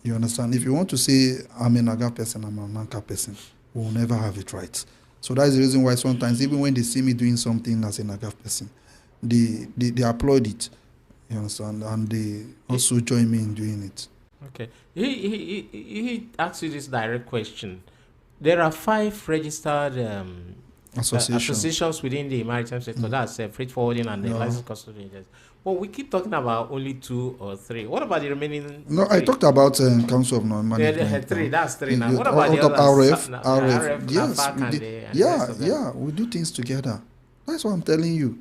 You understand? If you want to say, I'm a Nagaf person, I'm an Ankla person, we will never have it right. So that is the reason why sometimes, even when they see me doing something as a Nagaf person, they applaud it. You understand? And they also join me in doing it. Okay. He asked you this direct question. There are 5 registered associations within the maritime sector. That's freight forwarding and the licensed custody agents. But we keep talking about only 2 or 3. What about the remaining? No, 3? I talked about Council of Non-Management. 3. That's 3 now. What about the others? RF. Yes, we do things together. That's what I'm telling you.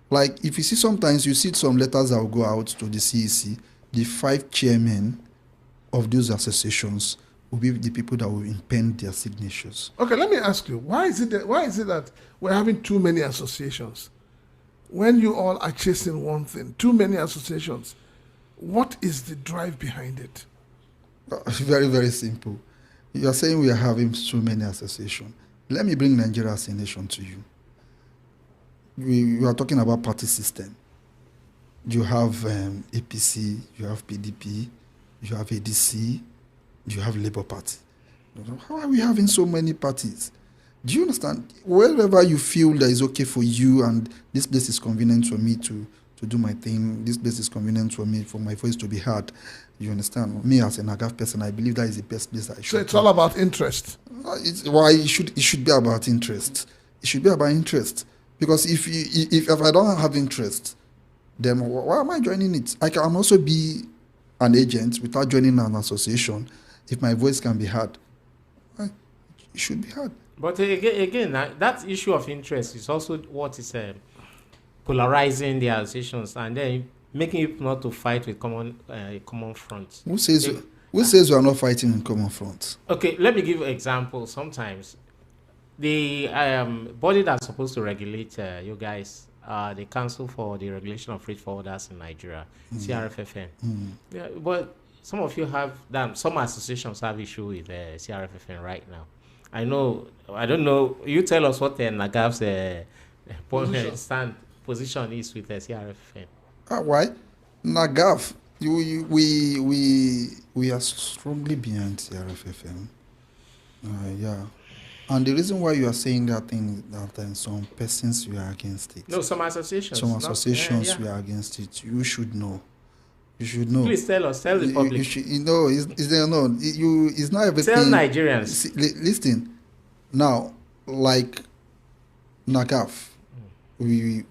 Like, if you see sometimes, you see some letters that will go out to the CEC, the 5 chairmen of those associations will be the people that will impend their signatures. Okay, let me ask you, why is it that we're having too many associations? When you all are chasing one thing, too many associations, what is the drive behind it? Very, very simple. You are saying we are having too many associations. Let me bring Nigeria as a nation to you. We are talking about party system. You have APC, you have PDP, you have ADC, you have Labour Party. How are we having so many parties? Do you understand? Wherever you feel that is okay for you and this place is convenient for me to do my thing, this place is convenient for me, for my voice to be heard, you understand? Me as a Nagaf person, I believe that is the best place I should. So it's all about interest? It should be about interest. It should be about interest. Because if I don't have interest, then why am I joining it? I can also be an agent without joining an association. If my voice can be heard, it should be heard. But again, that issue of interest is also what is polarizing the associations and then making it not to fight with common front. Who says we are not fighting in common front? Okay, let me give an example. Sometimes the body that's supposed to regulate you guys, the Council for the Regulation of Freight Forwarders in Nigeria, CRFFN. Yeah, but some of you have some associations have issue with CRFFN right now. I don't know. You tell us what Nagaf's position is with CRFFN. Why? Nagaf, we are strongly behind CRFFN. Yeah. And the reason why you are saying that thing is that some persons we are against it. No, some associations. Some associations we are against it. You should know. You should know. Please tell us. Tell the public. It's not everything. Tell Nigerians. Listen. Now, like Nagaf, we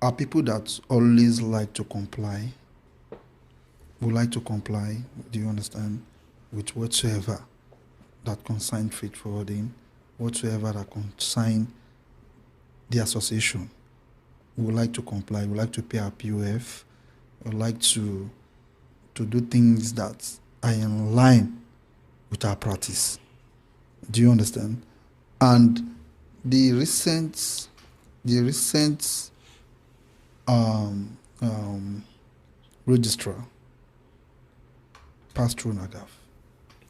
are people that always like to comply. We like to comply. Do you understand? With whatsoever that concern freight forwarding, whatsoever that concern the association. We would like to comply. We would like to pay our POF. We would like to do things that are in line with our practice. Do you understand? And the recent registrar passed through Nagaf.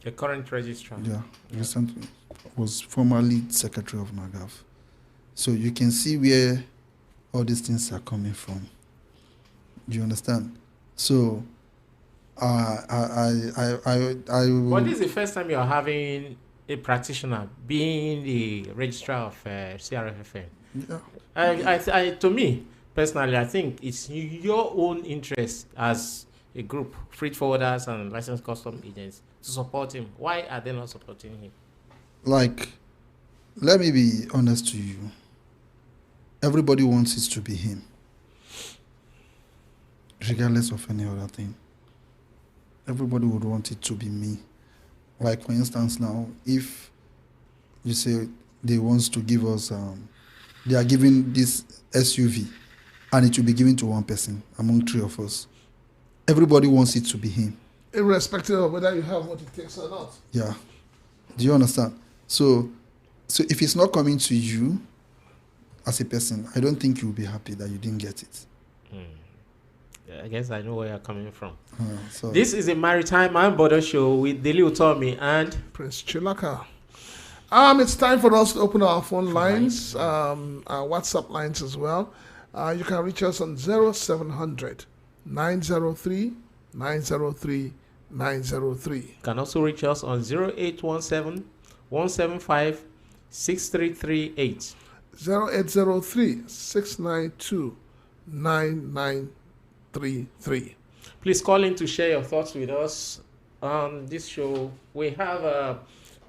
The current registrar? Yeah, recently was formerly secretary of Nagaf. So you can see where all these things are coming from. Do you understand? So, But this is the first time you are having a practitioner being the registrar of CRFFN. Yeah. To me, personally, I think it's your own interest as a group, freight forwarders and licensed custom agents, to support him. Why are they not supporting him? Like, let me be honest to you. Everybody wants it to be him, regardless of any other thing. Everybody would want it to be me. Like, for instance, now, if you say they want to give us, they are giving this SUV, and it will be given to one person among three of us. Everybody wants it to be him. Irrespective of whether you have what it takes or not. Yeah. Do you understand? So if it's not coming to you as a person, I don't think you'll be happy that you didn't get it. Yeah, I guess I know where you're coming from. This is a Maritime and Border Show with Dele Utomi and Prince Chilaka. It's time for us to open our phone lines, our WhatsApp lines as well. You can reach us on 0700 903 903 903. You can also reach us on 0817 175 6338. 0803 692 9933. Please call in to share your thoughts with us on this show. We have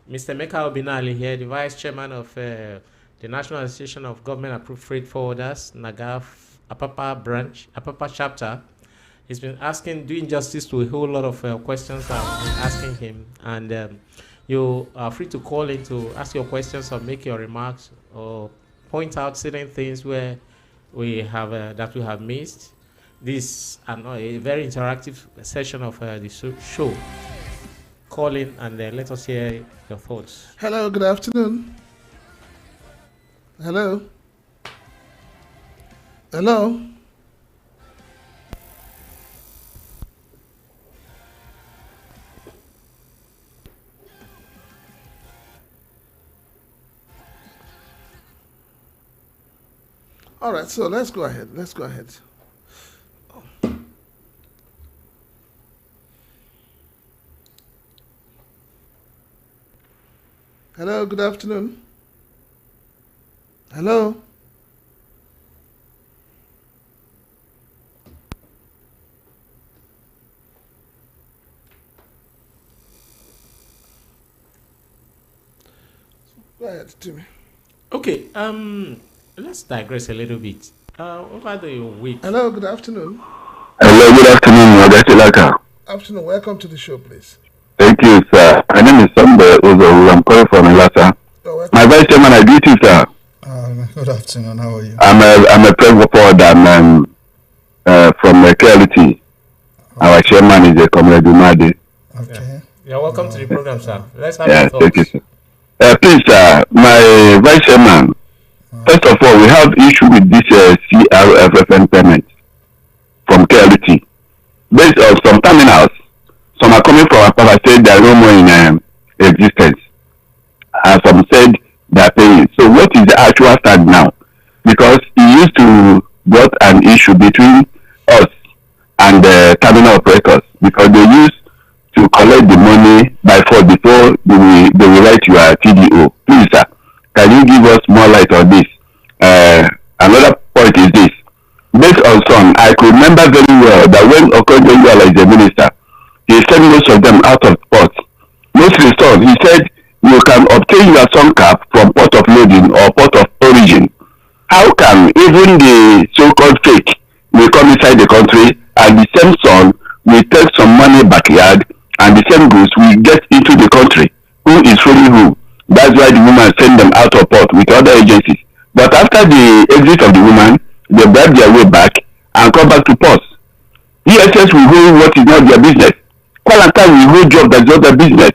Mr. Meka Obinali here, the Vice Chairman of the National Association of Government Approved Freight Forwarders, NAGAF, Apapa chapter. He's been doing justice to a whole lot of questions I've been asking him. And you are free to call in to ask your questions or make your remarks or point out certain things where we have that we have missed. This is a very interactive session of the show. Call in and let us hear your thoughts. Hello, good afternoon. Hello. Hello. All right, so let's go ahead. Hello, good afternoon. Hello. Go ahead, Timmy. Okay, let's digress a little bit. Over the week. Hello, good afternoon. Hello, good afternoon, Laka. Afternoon, welcome to the show, please. Thank you, sir. My name is Sambe Ozo. I'm calling from Elasa. My vice chairman, I greet you, sir. Good afternoon. How are you? I'm a press reporter from KLT. Our chairman is a Comrade Umadi. Okay. You're welcome to the program, sir. Let's have your thoughts. Thank you, sir. Please, sir, my vice chairman. First of all, we have issue with this CRFFN payment from KLT. Based on some terminals, some are coming from Apapa said they are no more in existence. And some said they are paying. So what is the actual stand now? Because it used to got an issue between us and the terminal operators because they used to collect the money by force before they will write your TDO. Please, sir, can you give us more light on this? Another point is this. Based on some, I could remember very well that when Okonjo-Iweala is the minister, he sent most of them out of port. Mostly so, he said you can obtain your sun cap from port of loading or port of origin. How come even the so-called fake will come inside the country and the same son will take some money backyard and the same goods will get into the country? Who is fooling who? That's why the woman sent them out of port with other agencies. But after the exit of the woman, they bribe their way back and come back to port. ESS will go what is not their business. Quarantine will go job that's not their business.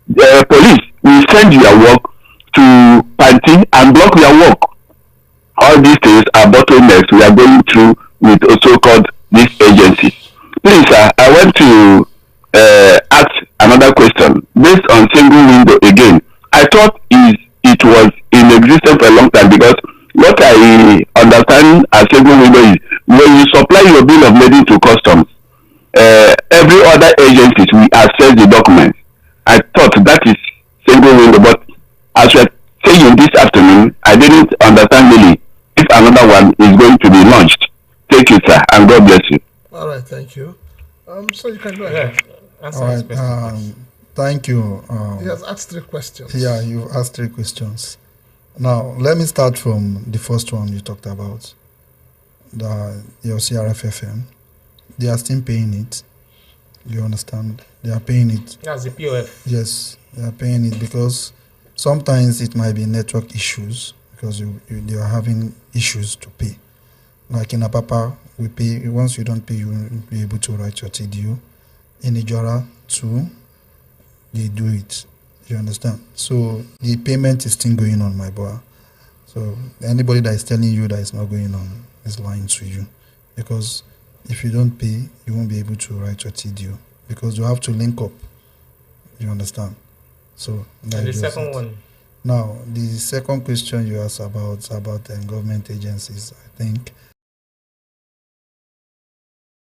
The police will send your work to Panty and block your work. All these things are bottlenecks we are going through with so-called these agencies. Please, sir, I want to ask another question based on single window again. I thought it was in existence for a long time because what I understand as single window is when you supply your bill of lading to customs, every other agencies will access the documents. I thought that is single window, but as we are saying this afternoon, I didn't understand really if another one is going to be launched. Thank you, sir, and God bless you. All right, thank you. So you can go ahead. All right. Thank you. He has asked 3 questions. Yeah, you've asked 3 questions. Now, let me start from the first one you talked about, your CRFFM. They are still paying it. You understand? They are paying it. That's the POF. Yes, they are paying it because sometimes it might be network issues because they are having issues to pay. Like in Apapa, we pay. Once you don't pay, you won't be able to write your TDU. In Ijora, too, they do it. You understand? So the payment is still going on, my boy. So anybody that is telling you that it's not going on is lying to you. Because if you don't pay, you won't be able to write your TDU. Because you have to link up. You understand? So and the second one. Now, the second question you asked about government agencies, I think